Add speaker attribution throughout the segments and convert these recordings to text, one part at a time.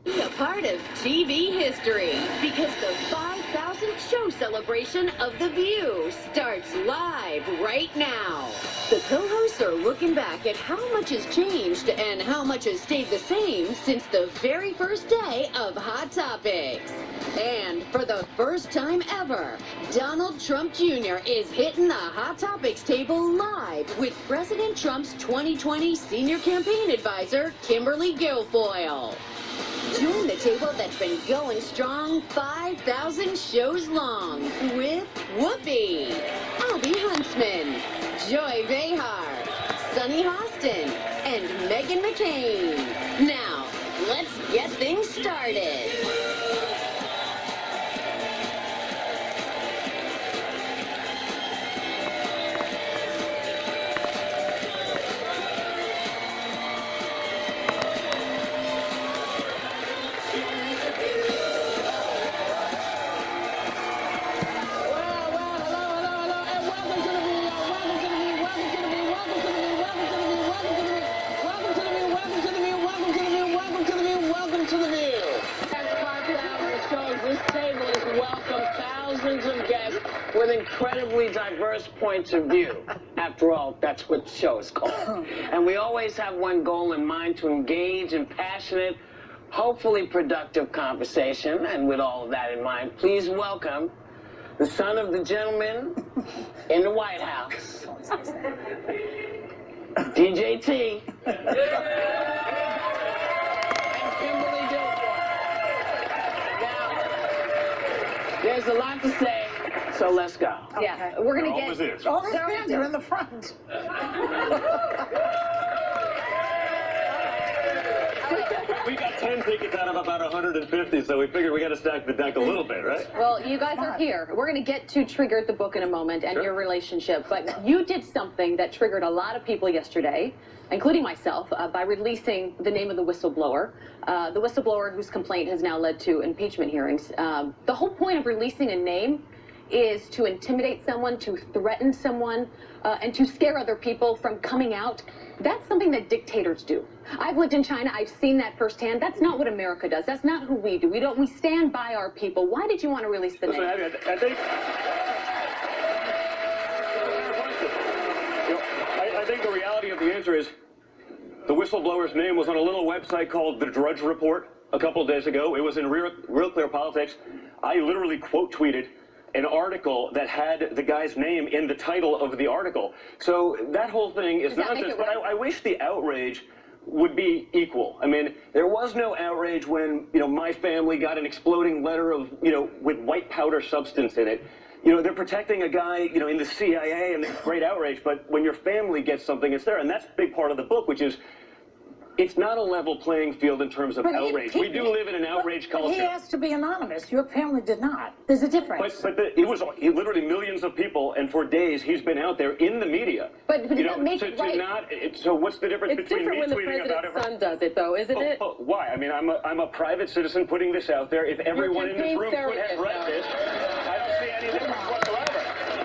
Speaker 1: Be a part of TV history because the 5,000th show celebration of The View starts live right now. The co-hosts are looking back at how much has changed and how much has stayed the same since the very first day of Hot Topics. And for the first time ever, Donald Trump Jr. is hitting the Hot Topics table live with President Trump's 2020 senior campaign advisor, Kimberly Guilfoyle. Join the table that's been going strong 5,000 shows long with Whoopi, Abby Huntsman, Joy Behar, Sunny Hostin, and Meghan McCain. Now, let's get things started.
Speaker 2: Of guests with incredibly diverse points of view. After all, that's what the show is called. And we always have one goal in mind: to engage in passionate, hopefully productive conversation. And with all of that in mind, please welcome the son of the gentleman in the White House, DJT. There's a lot to say, so let's go.
Speaker 3: Okay.
Speaker 1: Yeah, we're going to get...
Speaker 3: All the fans are in the front.
Speaker 4: We got 10 tickets out of about 150, so we figured we got to stack the deck a little bit, right?
Speaker 1: Well, you guys are here. We're going to get to Triggered the book in a moment and your relationship, but you did something that triggered a lot of people yesterday, including myself, by releasing the name of the whistleblower whose complaint has now led to impeachment hearings. The whole point of releasing a name is to intimidate someone, to threaten someone, and to scare other people from coming out. That's something that dictators do. I've lived in China. I've seen that firsthand. That's not what America does. That's not who we do. We stand by our people. Why did you want to release the name?
Speaker 4: I think the reality of the answer is the whistleblower's name was on a little website called The Drudge Report a couple of days ago. It was in Real Clear Politics. I literally quote tweeted an article that had the guy's name in the title of the article. So that whole thing is nonsense, but I wish the outrage would be equal. I mean, there was no outrage when, my family got an exploding letter of, with white powder substance in it. They're protecting a guy, in the CIA, and it's great outrage, but when your family gets something, it's there. And that's a big part of the book, which is, it's not a level playing field in terms of outrage. We do live in an outrage culture.
Speaker 3: He asked to be anonymous. Your family did not. There's a difference.
Speaker 4: But it was literally millions of people, and for days he's been out there in the media.
Speaker 1: But does that make it right?
Speaker 4: So what's the difference between me
Speaker 1: when the
Speaker 4: tweeting about it?
Speaker 1: president's son does it, though, isn't it?
Speaker 4: Why? I mean, I'm a private citizen putting this out there. If everyone in this room could have read this, I don't see any difference whatsoever.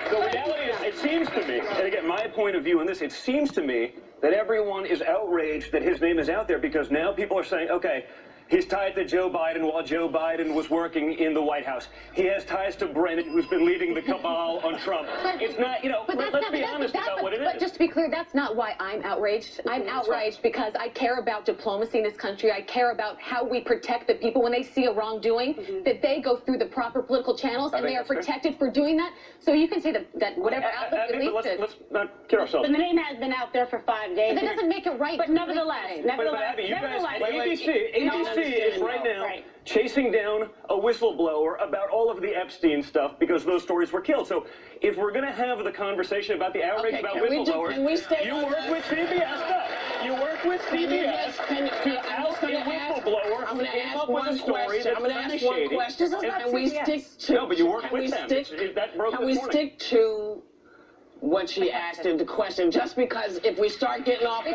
Speaker 4: The reality is, it seems to me, and again, my point of view on this, it seems to me that everyone is outraged that his name is out there because now people are saying, okay, he's tied to Joe Biden while Joe Biden was working in the White House. He has ties to Brennan, who's been leading the cabal on Trump. It's not, let's be honest about what it is.
Speaker 1: But just to be clear, that's not why I'm outraged. I'm outraged because I care about diplomacy in this country. I care about how we protect the people when they see a wrongdoing, that they go through the proper political channels, and they are protected for doing that. So you can say that whatever outlet released it.
Speaker 4: Let's not kid ourselves.
Speaker 5: But the name has been out there for 5 days.
Speaker 1: That doesn't make it right.
Speaker 5: But nevertheless,
Speaker 4: But Abby, you guys, ABC is right now chasing down a whistleblower about all of the Epstein stuff because those stories were killed. So if we're going to have the conversation about the outrage about whistleblowers, you work with CBS. You work with CBS to oust a whistleblower who came up with a story that's kind of shady.
Speaker 2: And we stick to...
Speaker 4: No, but you work with them. That broke this morning.
Speaker 2: And we stick to what she asked in the question, just because if we start getting off on...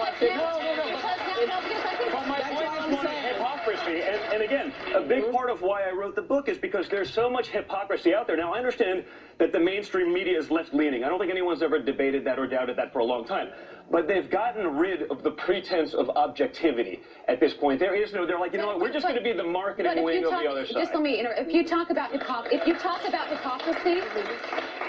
Speaker 4: My point is hypocrisy, and again, a big part of why I wrote the book is because there's so much hypocrisy out there. Now, I understand that the mainstream media is left-leaning. I don't think anyone's ever debated that or doubted that for a long time. but they've gotten rid of the pretense of objectivity at this point. There is no, they're like, you know what, we're just going to be the marketing wing of the other side.
Speaker 1: Just let me interrupt. If you talk about hypocrisy,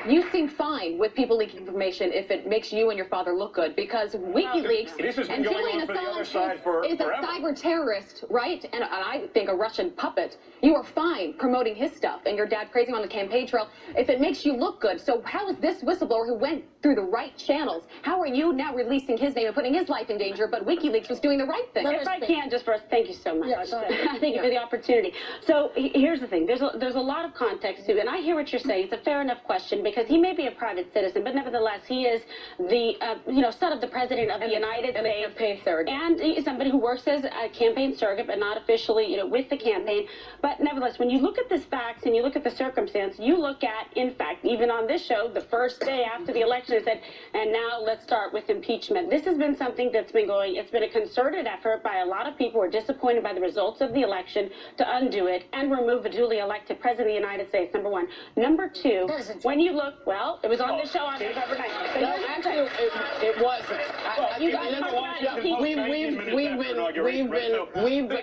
Speaker 1: you seem fine with people leaking information if it makes you and your father look good, because WikiLeaks and Julian Assange is a cyber terrorist, right? And I think a Russian puppet. You are fine promoting his stuff and your dad praising him on the campaign trail if it makes you look good. So how is this whistleblower who went through the right channels, how are you now releasing his name and putting his life in danger, but WikiLeaks was doing the right thing?
Speaker 5: If I can, just first, thank you so much.
Speaker 3: Yeah, go ahead.
Speaker 5: Thank you for the opportunity. So here's the thing. There's a lot of context to it, and I hear what you're saying. It's a fair enough question because he may be a private citizen, but nevertheless, he is the son of the president of the United States.
Speaker 1: And a campaign surrogate.
Speaker 5: And he's somebody who works as a campaign surrogate, but not officially, with the campaign. But nevertheless, when you look at the facts and you look at the circumstance, you look at, in fact, even on this show, the first day after the election, I said, and now let's start with impeachment. This has been something that's been going, it's been a concerted effort by a lot of people who are disappointed by the results of the election to undo it and remove a duly elected president of the United States, number one. Number two, when you look, well, it was on the show on November 9th.
Speaker 2: No, actually, it wasn't.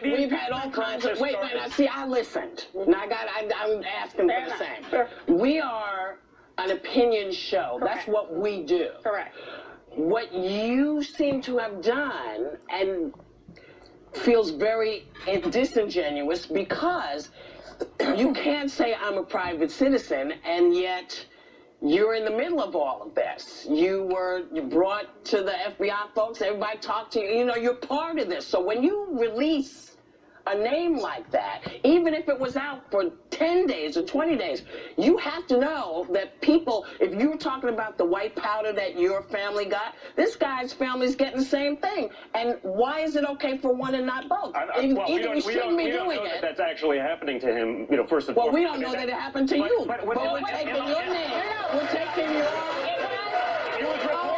Speaker 2: We've had all kinds of. Wait, see, I listened. Now I'm asking for the same. We are an opinion show.
Speaker 5: Correct.
Speaker 2: That's what we do.
Speaker 5: Correct.
Speaker 2: What you seem to have done and feels very disingenuous because you can't say I'm a private citizen and yet you're in the middle of all of this. You were brought to the FBI folks, everybody talked to you, you're part of this. So when you release a name like that, even if it was out for 10 days or 20 days, you have to know that people, if you're talking about the white powder that your family got, this guy's family's getting the same thing. And why is it okay for one and not both?
Speaker 4: We don't know that that's actually happening to him, first and foremost.
Speaker 2: Well, we don't know that it happened to you. But we're taking your name. We're taking your...
Speaker 4: It was reported.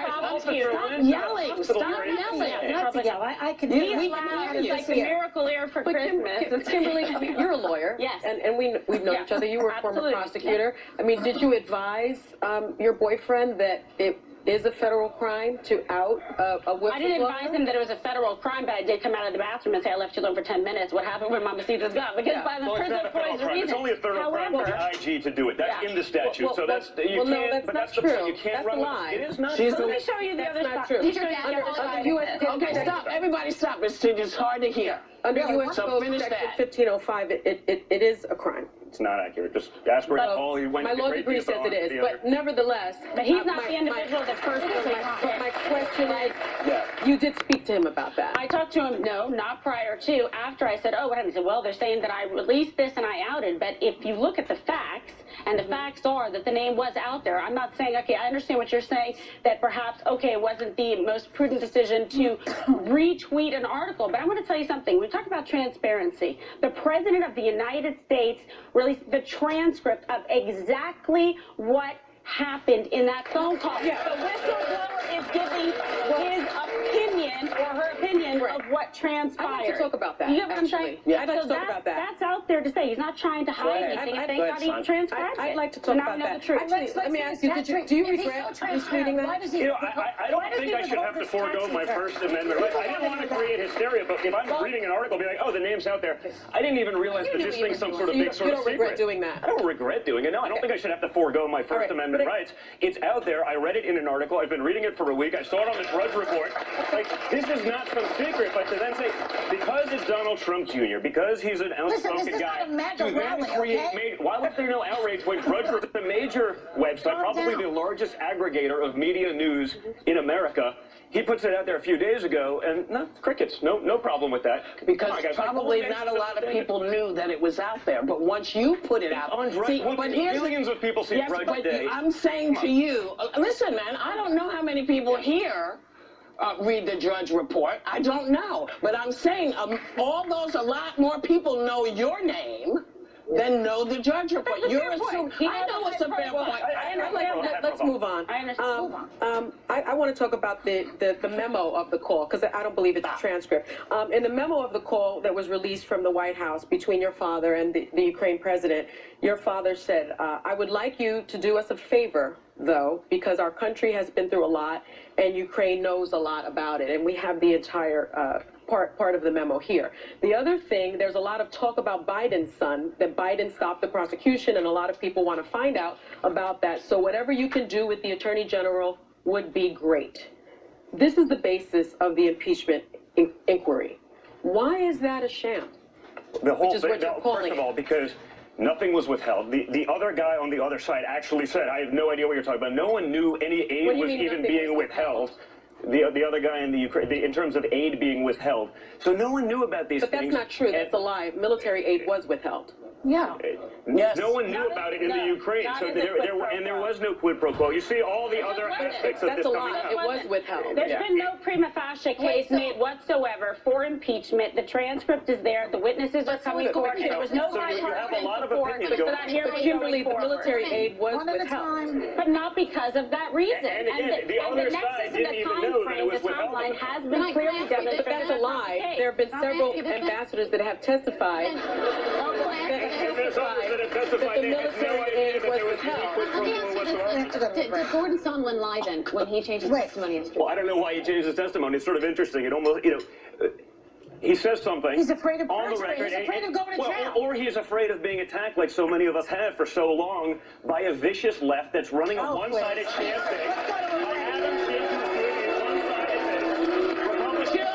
Speaker 2: Stop yelling. Stop yelling.
Speaker 3: Not to yell. I can
Speaker 5: He's
Speaker 3: hear
Speaker 5: loud. It's like the miracle air for Christmas.
Speaker 1: Kimberly, you're a lawyer.
Speaker 5: Yes.
Speaker 1: And we've known each other. You were a former
Speaker 5: Absolutely.
Speaker 1: prosecutor. I mean, did you advise your boyfriend that it is a federal crime to out a whistleblower?
Speaker 5: I didn't advise him that it was a federal crime, but I did come out of the bathroom and say, I left you alone for 10 minutes. What happened when Mamacita's gone? Because by the principle for the reason.
Speaker 4: It's only a federal crime for the IG to do it. That's in the statute. So that's, you can't, but that's the point. You can't run with it. It is not true.
Speaker 5: Let me show you the other side.
Speaker 2: Okay, stop. Everybody stop. It's hard to hear.
Speaker 1: Under U.S.
Speaker 2: So finish
Speaker 1: Section
Speaker 2: that.
Speaker 1: 1505, it is a crime.
Speaker 4: It's not accurate. Just ask Rick Paul. He went
Speaker 1: My law degree says it is, but nevertheless.
Speaker 5: But he's not the individual that first
Speaker 1: But my question is, you did speak to him about that.
Speaker 5: I talked to him, no, not prior to. After I said, oh, what happened? He said, well, they're saying that I released this and I outed. But if you look at the facts, and the facts are that the name was out there. I'm not saying, okay, I understand what you're saying, that perhaps, okay, it wasn't the most prudent decision to retweet an article. But I'm going to tell you something. We talk about transparency. The President of the United States released the transcript of exactly what happened in that phone call. The whistleblower is giving his opinion or her opinion of what transpired.
Speaker 1: I'd like to talk about that.
Speaker 5: You get what I'm saying?
Speaker 1: Yeah, I'd like to talk about that.
Speaker 5: That's out there to say. He's not trying to hide anything. Thank God he transcribed it.
Speaker 1: I'd like to talk about that. Actually, let me ask you, do you regret retweeting that?
Speaker 4: I don't think I should have to forego my First Amendment rights. I didn't want to create hysteria, but if I'm reading an article, be like, oh, the name's out there. I didn't even realize that this thing's some sort of big sort of secret.
Speaker 1: You don't regret doing that?
Speaker 4: I don't regret doing it. No, I don't think I should have to forego my First Amendment rights. It's out there. I read it in an article. I've been reading it for a week. I saw it on the Drudge Report. Like, this is not some secret, but to then say, because it's Donald Trump.Jr., because he's an outspoken guy, to then create, why was there no outrage when Drudge Report, the major website, probably the largest aggregator of media news in America, he puts it out there a few days ago, and no, crickets, no problem with that.
Speaker 2: Because probably not a lot of people knew that it was out there, but once you put it out,
Speaker 4: millions of people see Drudge today.
Speaker 2: I'm saying to you, listen, man, I don't know how many people here read the Drudge Report. I don't know, but I'm saying a lot more people know your name then know the Drudge Report.
Speaker 5: That's a
Speaker 2: You're
Speaker 5: fair point.
Speaker 2: assuming.
Speaker 5: He
Speaker 2: I know
Speaker 5: knows
Speaker 2: it's a
Speaker 5: it
Speaker 2: fair
Speaker 5: well.
Speaker 2: point.
Speaker 6: Let's move on.
Speaker 5: I understand.
Speaker 6: I want to talk about the memo of the call, because I don't believe it's a transcript. In the memo of the call that was released from the White House between your father and the Ukraine president, your father said, I would like you to do us a favor, though, because our country has been through a lot and Ukraine knows a lot about it, and we have the entire part of the memo here. The other thing, there's a lot of talk about Biden's son, that Biden stopped the prosecution, and a lot of people want to find out about that. So whatever you can do with the Attorney General would be great. This is the basis of the impeachment inquiry. Why is that a sham?
Speaker 4: The whole
Speaker 6: Which is
Speaker 4: thing,
Speaker 6: what you're calling
Speaker 4: first of
Speaker 6: it.
Speaker 4: all, because nothing was withheld. The other guy on the other side actually said, I have no idea what you're talking about. No one knew any aid
Speaker 6: What do you
Speaker 4: was
Speaker 6: mean
Speaker 4: even
Speaker 6: nothing
Speaker 4: being
Speaker 6: was
Speaker 4: withheld. The other guy in the Ukraine, in terms of aid being withheld. So no one knew about these
Speaker 6: But
Speaker 4: things.
Speaker 6: that's not true. That's a lie. Military aid was withheld.
Speaker 3: Yeah.
Speaker 2: Yes.
Speaker 4: No one knew
Speaker 5: Not
Speaker 4: about
Speaker 5: as-
Speaker 4: it in the
Speaker 5: no,
Speaker 4: Ukraine,
Speaker 5: not
Speaker 4: so
Speaker 5: as a quid pro
Speaker 4: there
Speaker 5: quo.
Speaker 4: was no quid pro quo. You see all the other
Speaker 5: wasn't.
Speaker 4: aspects of
Speaker 6: That's
Speaker 4: this
Speaker 6: a
Speaker 4: coming
Speaker 6: lie.
Speaker 4: out.
Speaker 6: It was withheld.
Speaker 5: There's
Speaker 4: Yeah.
Speaker 5: been no prima facie case made whatsoever for impeachment. The transcript is there. The witnesses are coming forward. There was no
Speaker 4: So you have a
Speaker 5: bipartisan
Speaker 4: lot of
Speaker 5: support
Speaker 4: opinion
Speaker 5: for
Speaker 4: going
Speaker 5: that
Speaker 4: on.
Speaker 5: hearing
Speaker 6: But Kimberly,
Speaker 5: going
Speaker 6: the
Speaker 5: forward.
Speaker 6: military aid was
Speaker 3: One at a
Speaker 6: withheld.
Speaker 3: time.
Speaker 5: But not because of that reason.
Speaker 4: And again, the
Speaker 5: and
Speaker 4: other
Speaker 5: the
Speaker 4: side
Speaker 5: nexus and
Speaker 4: didn't
Speaker 5: the
Speaker 4: even
Speaker 5: time
Speaker 4: know that it
Speaker 5: frame,
Speaker 4: was
Speaker 5: the
Speaker 4: withheld.
Speaker 5: timeline has
Speaker 1: Can
Speaker 5: been
Speaker 1: I
Speaker 5: clearly
Speaker 1: ask you this?
Speaker 6: But
Speaker 5: demonstrated.
Speaker 6: that's a lie. There have been several ambassadors that have testified
Speaker 4: And there's others that have testified they had no idea that there was any quid pro quo whatsoever.
Speaker 1: Did Gordon Sondland lie then when he changed his testimony yesterday?
Speaker 4: Well, I don't know why he changed his testimony. It's sort of interesting. It almost, he says something.
Speaker 3: He's afraid of
Speaker 4: on the
Speaker 3: perjury.
Speaker 4: record,
Speaker 3: He's afraid of going to jail.
Speaker 4: Or he's afraid of being attacked, like so many of us have for so long, by a vicious left that's running a
Speaker 3: Oh,
Speaker 4: one-sided
Speaker 3: please.
Speaker 4: campaign.
Speaker 3: Let's go to
Speaker 4: By
Speaker 3: Iran.
Speaker 4: Adam Schiff doing a one-sided thing. Republicans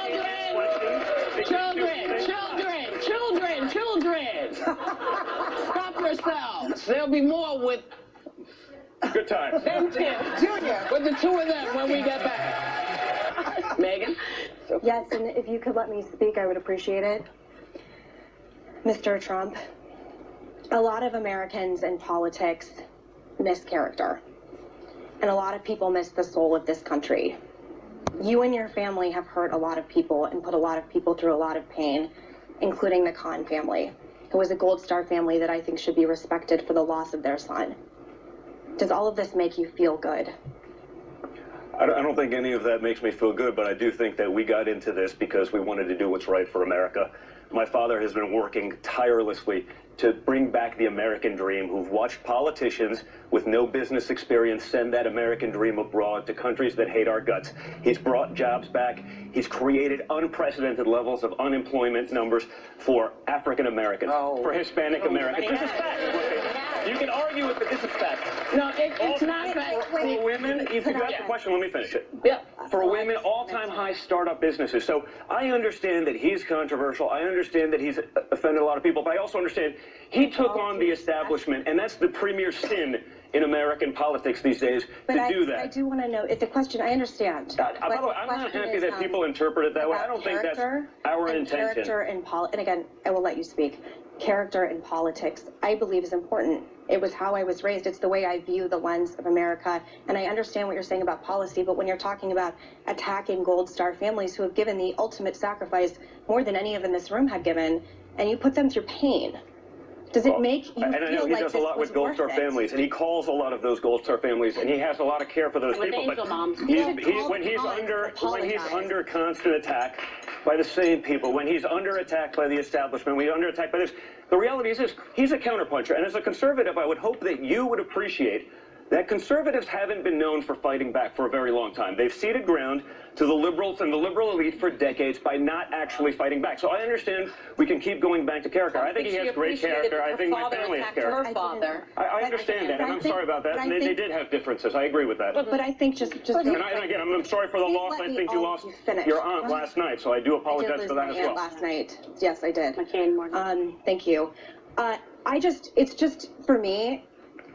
Speaker 2: Children. Stop yourselves. There'll be more with
Speaker 4: Good time.
Speaker 2: them two.
Speaker 3: Junior.
Speaker 2: With the two of them when we get back. Megan?
Speaker 7: Yes, and if you could let me speak, I would appreciate it. Mr. Trump, a lot of Americans in politics miss character, and a lot of people miss the soul of this country. You and your family have hurt a lot of people and put a lot of people through a lot of pain, including the Khan family, who was a Gold Star family that I think should be respected for the loss of their son. Does all of this make you feel good?
Speaker 4: I don't think any of that makes me feel good, but I do think that we got into this because we wanted to do what's right for America. My father has been working tirelessly to bring back the American dream, who've watched politicians with no business experience send that American dream abroad to countries that hate our guts. He's brought jobs back. He's created unprecedented levels of unemployment numbers for African Americans, for Hispanic Americans. This is fact. You can argue it, but this is fact.
Speaker 2: No, it's not fact.
Speaker 4: For women, if you got the question, let me finish it.
Speaker 2: Yeah.
Speaker 4: For women, all-time high startup businesses. So I understand that he's controversial. I understand that he's offended a lot of people, but I also understand he took on the establishment, and that's the premier sin in American politics these days,
Speaker 7: But
Speaker 4: to do that.
Speaker 7: I do want to know, if the question, I understand.
Speaker 4: By the way, I'm not happy that people interpret it that way. I don't think that's our intention.
Speaker 7: Character and again, I will let you speak. Character in politics, I believe, is important. It was how I was raised. It's the way I view the lens of America. And I understand what you're saying about policy, but when you're talking about attacking Gold Star families who have given the ultimate sacrifice more than any of in this room have given, and you put them through pain, does it make you
Speaker 4: and
Speaker 7: feel
Speaker 4: I know he
Speaker 7: like
Speaker 4: does a
Speaker 7: this
Speaker 4: lot
Speaker 7: was
Speaker 4: with Gold
Speaker 7: worth
Speaker 4: Star
Speaker 7: it?
Speaker 4: families, and he calls a lot of those Gold Star families, and he has a lot of care for those
Speaker 5: With
Speaker 4: people.
Speaker 5: angel moms.
Speaker 4: When he's
Speaker 7: Apologize.
Speaker 4: under constant attack by the same people, when he's under attack by the establishment, when he's under attack by this, the reality is this: he's a counterpuncher. And as a conservative, I would hope that you would appreciate that conservatives haven't been known for fighting back for a very long time. They've ceded ground to the liberals and the liberal elite for decades by not actually fighting back. So I understand we can keep going back to character. I think he has great character. I think my family has character.
Speaker 6: Her father.
Speaker 4: I understand that, and I'm sorry about that. They did have differences. I agree with that.
Speaker 7: But I think just
Speaker 4: And again, I'm sorry for the
Speaker 7: Please
Speaker 4: loss.
Speaker 7: let
Speaker 4: I
Speaker 7: me
Speaker 4: think you
Speaker 7: all
Speaker 4: lost
Speaker 7: finish.
Speaker 4: your aunt last night, so I do
Speaker 7: I
Speaker 4: apologize
Speaker 7: did lose
Speaker 4: for that
Speaker 7: my
Speaker 4: as
Speaker 7: aunt
Speaker 4: well.
Speaker 7: last night. Yes, I did.
Speaker 5: McCain morning.
Speaker 7: Thank you. It's just, for me,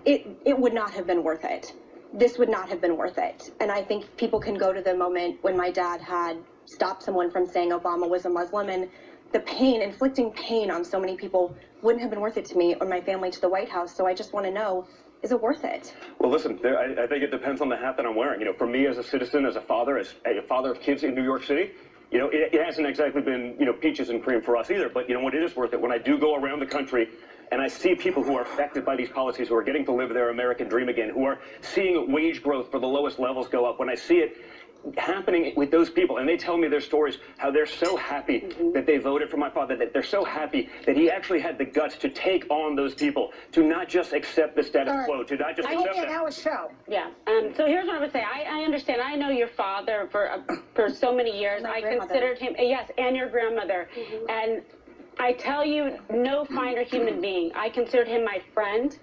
Speaker 7: it would not have been worth it. This would not have been worth it. And I think people can go to the moment when my dad had stopped someone from saying Obama was a Muslim, and the pain, inflicting pain on so many people wouldn't have been worth it to me or my family to the White House. So I just want to know, is it worth it?
Speaker 4: Well, listen, I think it depends on the hat that I'm wearing. You know, for me as a citizen, as a father of kids in New York City, you know, it hasn't exactly been, you know, peaches and cream for us either. But you know what, it is worth it. When I do go around the country and I see people who are affected by these policies, who are getting to live their American dream again, who are seeing wage growth for the lowest levels go up, when I see it happening with those people, and they tell me their stories, how they're so happy that they voted for my father, that they're so happy that he actually had the guts to take on those people, to not just accept the status quo, to not just accept it.
Speaker 3: Our show.
Speaker 5: Yeah. So here's what I would say. I understand. I know your father for so many years. I considered him, yes, and your grandmother. And I tell you, no finer human being. I considered him my friend.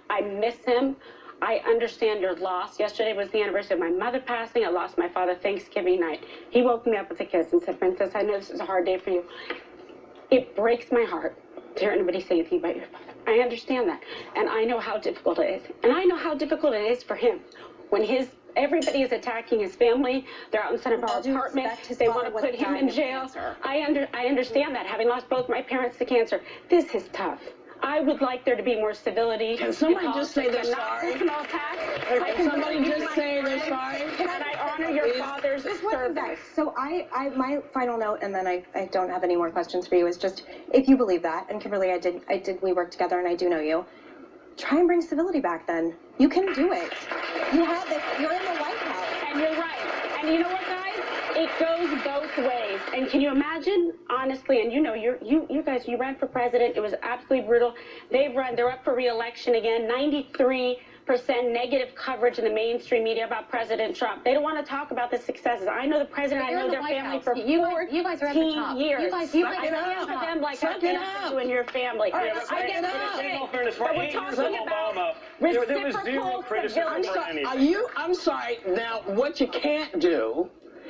Speaker 5: I miss him. I understand your loss. Yesterday was the anniversary of my mother passing. I lost my father Thanksgiving night. He woke me up with a kiss and said, "Princess, I know this is a hard day for you." It breaks my heart to hear anybody say anything about your father. I understand that. And I know how difficult it is. And I know how difficult it is for him. When everybody is attacking his family, they're out in front of our apartment, they want to put him in jail. I understand that, having lost both my parents to cancer. This is tough. I would like there to be more civility.
Speaker 2: Can somebody just say they're sorry?
Speaker 5: Personal attacks.
Speaker 2: Can somebody just say they're sorry?
Speaker 5: And I honor your father's service.
Speaker 7: So my final note, and then I don't have any more questions for you, is just, if you believe that, and Kimberly, we work together and I do know you, try and bring civility back then. You can do it. You have this, you're in the White House.
Speaker 5: And you're right. And you know what, guys? It goes both ways. And can you imagine, honestly, and you know, you guys, you ran for president. It was absolutely brutal. They're up for re-election again. 93% negative coverage in the mainstream media about President Trump. They don't want to talk about the successes. I know the president, I know their family for 14 years.
Speaker 3: You guys
Speaker 5: I stand with them like I stand you and your family. I get it. But we're talking about reciprocal civility.
Speaker 2: I'm sorry. Now, what you can't do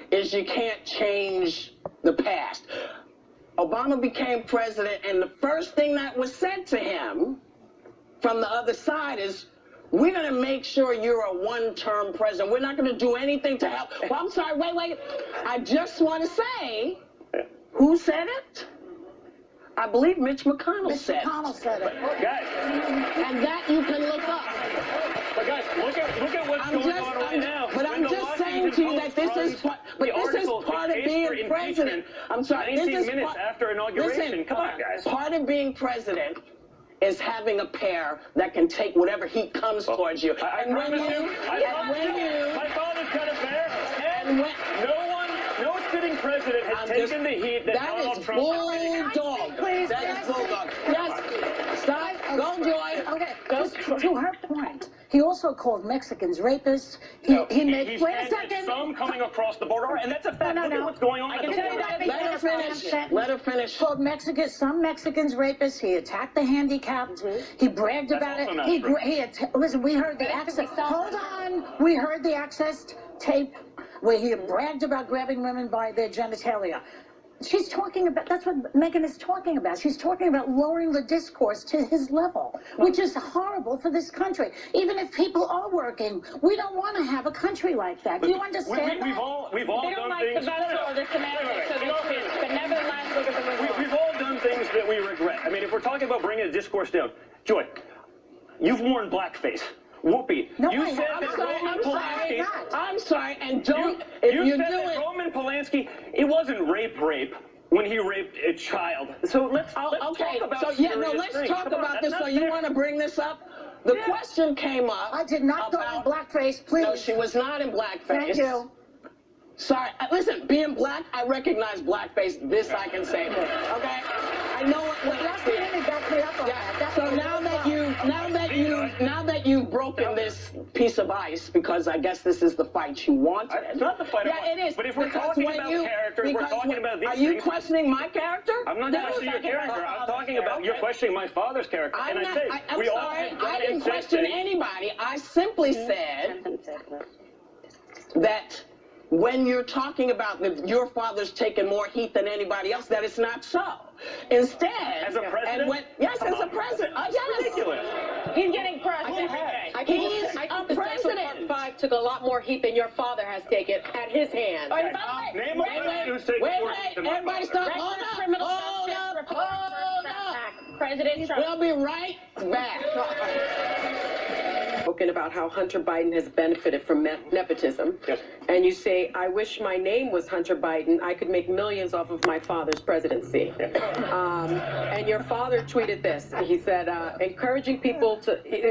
Speaker 2: is you can't change the past. Obama became president, and the first thing that was said to him from the other side is, we're going to make sure you're a one-term president. We're not going to do anything to help. Well, I'm sorry, wait. I just want to say, who said it? I believe Mitch McConnell said it.
Speaker 3: McConnell said it.
Speaker 4: Guys.
Speaker 2: And that you can look up.
Speaker 4: But guys, look at what's going on right now.
Speaker 2: But I'm just saying to you that this is part of being president. I'm sorry,
Speaker 4: 19 minutes after inauguration.
Speaker 2: Listen,
Speaker 4: come on, guys.
Speaker 2: Part of being president is having a pair that can take whatever heat comes towards you.
Speaker 4: My father's got a pair, and no sitting president has taken the heat that Donald Trump has.
Speaker 3: Please,
Speaker 2: that is bulldog. Yes. Stop. Go, Joy.
Speaker 3: Okay. To her point, he also called Mexicans rapists. He made. Wait a second.
Speaker 4: Some coming across the border, and that's a fact. Look at what's going on at the border.
Speaker 2: Let her finish.
Speaker 3: Called some Mexicans rapists. He attacked the handicapped. He bragged about it. Listen, we heard the access. Hold on. We heard the access tape where he bragged about grabbing women by their genitalia. She's talking about, that's what Megyn is talking about. She's talking about lowering the discourse to his level, which is horrible for this country. Even if people are working, we don't want to have a country like that. Do you understand
Speaker 4: We've all
Speaker 5: they don't
Speaker 4: done
Speaker 5: like
Speaker 4: things.
Speaker 5: The vessel or the semantics of the truth, but nevertheless, look at the results.
Speaker 4: We've all done things that we regret. I mean, if we're talking about bringing the discourse down, Joy, you've worn blackface. Whoopi,
Speaker 3: no,
Speaker 4: you said that Roman Polanski.
Speaker 2: I'm sorry, and don't.
Speaker 4: You said that Roman Polanski, it wasn't rape when he raped a child. So let's talk about.
Speaker 2: Let's talk about this. So you want to bring this up? The question came up.
Speaker 3: I did not go in blackface, please.
Speaker 2: No, she was not in blackface.
Speaker 3: Thank you.
Speaker 2: Sorry, listen, being black, I recognize blackface. This I can say. Okay? I know what So now that you've broken this piece of ice, because I guess this is the fight you wanted.
Speaker 4: It's not the fight I want.
Speaker 2: It is.
Speaker 4: But if we're talking about characters, we're talking about these things.
Speaker 2: Are you questioning my character?
Speaker 4: I'm not questioning your character. I'm talking about you're questioning my father's character.
Speaker 2: I'm sorry, I didn't question anybody. I simply said that when you're talking about your father's taking more heat than anybody else, that it's not so. Instead,
Speaker 4: as a president?
Speaker 2: Yes, as a president.
Speaker 4: That's ridiculous.
Speaker 5: He's getting crushed.
Speaker 6: He's a president. Part 5 took a lot more heat than your father has taken at his hand.
Speaker 4: Name a president who's taken more heat than my father.
Speaker 2: Everybody stop. Hold up.
Speaker 5: President Trump.
Speaker 2: We'll be right back.
Speaker 6: spoken about how Hunter Biden has benefited from nepotism.
Speaker 4: Yes.
Speaker 6: And you say, I wish my name was Hunter Biden. I could make millions off of my father's presidency. And your father tweeted this. He said,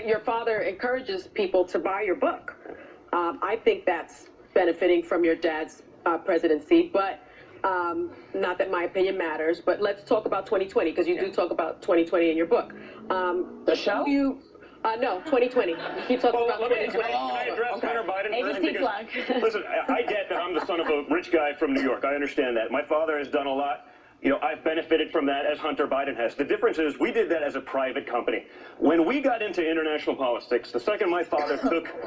Speaker 6: your father encourages people to buy your book. I think that's benefiting from your dad's presidency, but not that my opinion matters, but let's talk about 2020, because you do talk about 2020 in your book.
Speaker 2: The show?
Speaker 6: No, 2020. You talk about 2020.
Speaker 4: Can I address Hunter Biden first?
Speaker 5: ABC plug.
Speaker 4: Listen, I get that I'm the son of a rich guy from New York. I understand that. My father has done a lot. You know, I've benefited from that as Hunter Biden has. The difference is we did that as a private company. When we got into international politics, the second my father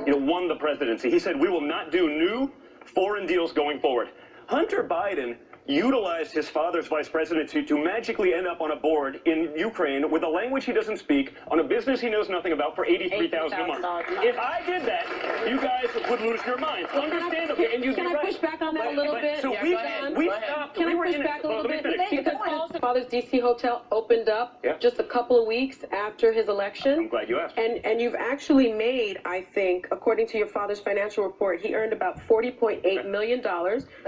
Speaker 4: won the presidency, he said, we will not do new foreign deals going forward. Hunter Biden utilized his father's vice presidency to magically end up on a board in Ukraine with a language he doesn't speak, on a business he knows nothing about, for $83,000 a month. If I did that, you guys would lose your minds. Understandably, and you'd be right.
Speaker 6: Can I push back on that a little bit?
Speaker 4: So we stopped.
Speaker 6: Can I push back a little bit? Because father's D.C. hotel opened up just a couple of weeks after his election.
Speaker 4: I'm glad you asked.
Speaker 6: And you've actually made, I think, according to your father's financial report, he earned about $40.8 million,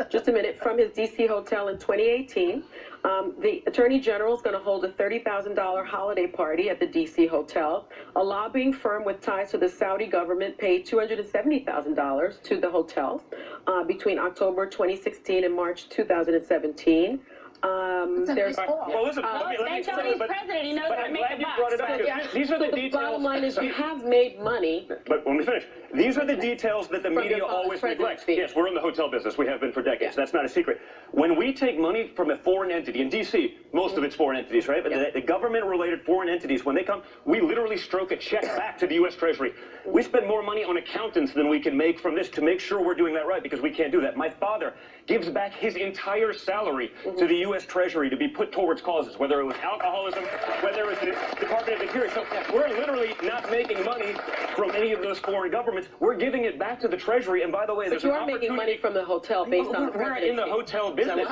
Speaker 6: just a minute, from his D.C. hotel in 2018. The Attorney General is going to hold a $30,000 holiday party at the D.C. hotel. A lobbying firm with ties to the Saudi government paid $270,000 to the hotel between October 2016 and March 2017. There's
Speaker 4: well, listen, let me explain,
Speaker 5: he's president. He knows how to make a buck.
Speaker 4: These are the details.
Speaker 6: The bottom line is you have made money.
Speaker 4: But when we finish, these are the details that the media always neglects. Yes, we're in the hotel business. We have been for decades. That's not a secret. When we take money from a foreign entity, in D.C., most of it's foreign entities, right? But the government-related foreign entities, when they come, we literally stroke a check back to the U.S. Treasury. We spend more money on accountants than we can make from this to make sure we're doing that right, because we can't do that. My father gives back his entire salary to the U.S. Treasury to be put towards causes, whether it was alcoholism, whether it was the Department of Interior. So we're literally not making money from any of those foreign governments. We're giving it back to the Treasury, and by the way, there's
Speaker 6: an opportunity. You are making money from the hotel based on the
Speaker 4: We're in the hotel business.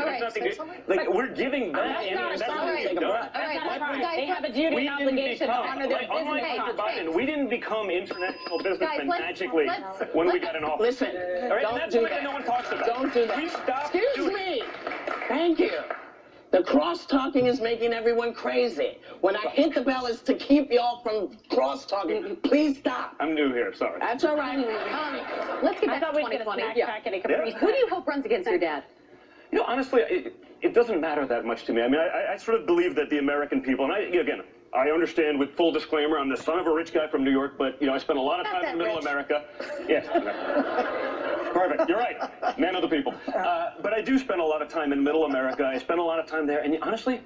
Speaker 5: Right.
Speaker 4: We're giving back.
Speaker 5: That's they have a duty and obligation to honor their business.
Speaker 4: We didn't become international businessmen magically when we got in office.
Speaker 2: Listen,
Speaker 4: that's something that no one talks about.
Speaker 2: Don't do that.
Speaker 4: We stopped.
Speaker 2: Excuse me. Thank you. The cross-talking is making everyone crazy. When I hit the bell, it's to keep y'all from cross-talking. Please stop.
Speaker 4: I'm new here, sorry.
Speaker 2: That's all right.
Speaker 1: Let's get back to 2020. Who do you hope runs against your dad?
Speaker 4: You know, honestly, it doesn't matter that much to me. I mean, I sort of believe that the American people, and I understand, with full disclaimer, I'm the son of a rich guy from New York, but, I spent a lot of time in middle America. Yes. Perfect. You're right. Man of the people. But I do spend a lot of time in middle America. I spend a lot of time there, and honestly,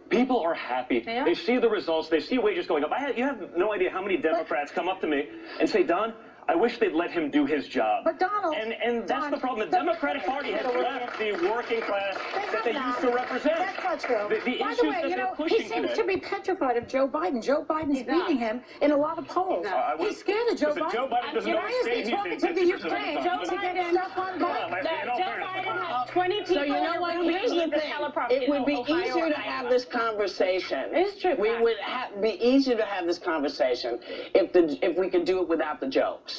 Speaker 4: people are happy. They see the results. They see wages going up. You have no idea how many Democrats come up to me and say, Don, I wish they'd let him do his job.
Speaker 3: But Donald...
Speaker 4: And that's the problem. The Democratic Party has left the working class that they used to represent.
Speaker 3: That's not true.
Speaker 4: The
Speaker 3: By the way, he seems to be petrified of Joe Biden. Joe Biden's beating him in a lot of polls. He's scared of Joe Biden.
Speaker 4: Joe Biden doesn't know what state
Speaker 3: talking to the Ukraine. Joe Biden stuff on Biden.
Speaker 5: Joe Biden has 20 people.
Speaker 2: So you know what? Here's the thing. It would be easier to have this conversation.
Speaker 5: It's true.
Speaker 2: We would be easier to have this conversation if we could do it without the jokes.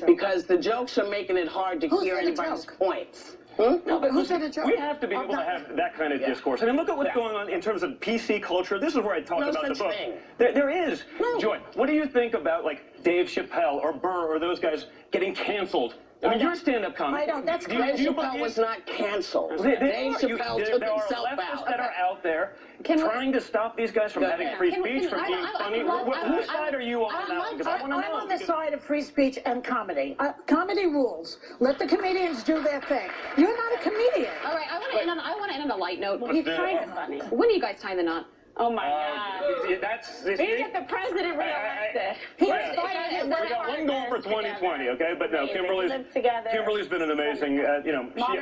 Speaker 2: Because the jokes are making it hard to hear anybody's points.
Speaker 3: No, but who said a joke?
Speaker 4: We have to be able to have that kind of discourse. I mean, look at what's going on in terms of PC culture. This is where I talk about the book. There is. Joy, what do you think about, like, Dave Chappelle or Burr or those guys getting canceled? I mean, you're stand-up comic.
Speaker 3: That's
Speaker 2: Dave Chappelle was not canceled. Dave Chappelle took himself out.
Speaker 4: There are leftists that are out there trying to stop these guys from having free speech, from being funny. Whose side are you on now? Because I want to know.
Speaker 3: I'm on the side of free speech and comedy. Comedy rules. Let the comedians do their thing. You're not a comedian.
Speaker 1: All right, I want to end on a light note.
Speaker 5: He's kind of funny.
Speaker 1: When are you guys tying the knot?
Speaker 5: Oh my God.
Speaker 1: We get the president reelected.
Speaker 4: We got one goal for 2020, okay? But no, Kimberly's been an amazing,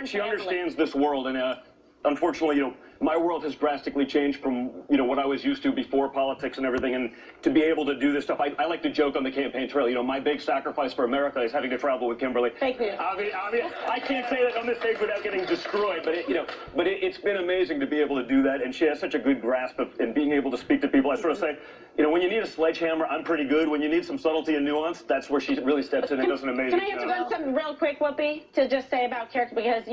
Speaker 4: she understands this world, and unfortunately, my world has drastically changed from, what I was used to before politics and everything, and to be able to do this stuff. I like to joke on the campaign trail, my big sacrifice for America is having to travel with Kimberly.
Speaker 5: Fake news.
Speaker 4: I can't say that on this stage without getting destroyed, but it's been amazing to be able to do that, and she has such a good grasp of and being able to speak to people. I sort of say, when you need a sledgehammer, I'm pretty good. When you need some subtlety and nuance, that's where she really steps in and does an amazing job.
Speaker 5: Can I answer on something real quick, Whoopi, to just say about character? Because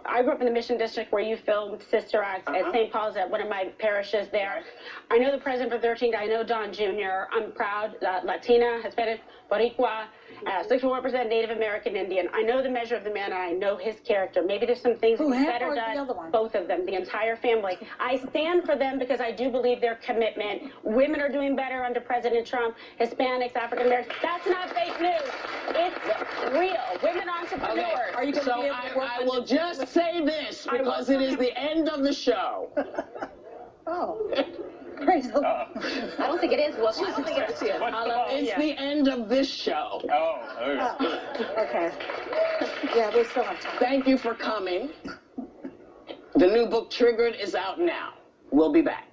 Speaker 5: I grew up in the Mission District where you filmed Sister Act at St. Paul's, at one of my parishes there. I know the president for 13. I know Trump.Jr. I'm proud, Latina, Hispanic, Boricua, 64% Native American Indian. I know the measure of the man, and I know his character. Maybe there's some things better done. Both of them, the entire family. I stand for them because I do believe their commitment. Women are doing better under President Trump. Hispanics, African Americans. That's not fake news. It's real. Women entrepreneurs.
Speaker 2: Okay.
Speaker 6: Are you going to be able to work
Speaker 2: I will just say this because it is the end of the show.
Speaker 3: Oh. Praise the Lord.
Speaker 1: I don't think it is. Well, I don't think it is.
Speaker 2: It's the end of this show.
Speaker 3: Okay. Yeah, we still have time.
Speaker 2: Thank you for coming. The new book, Triggered, is out now. We'll be back.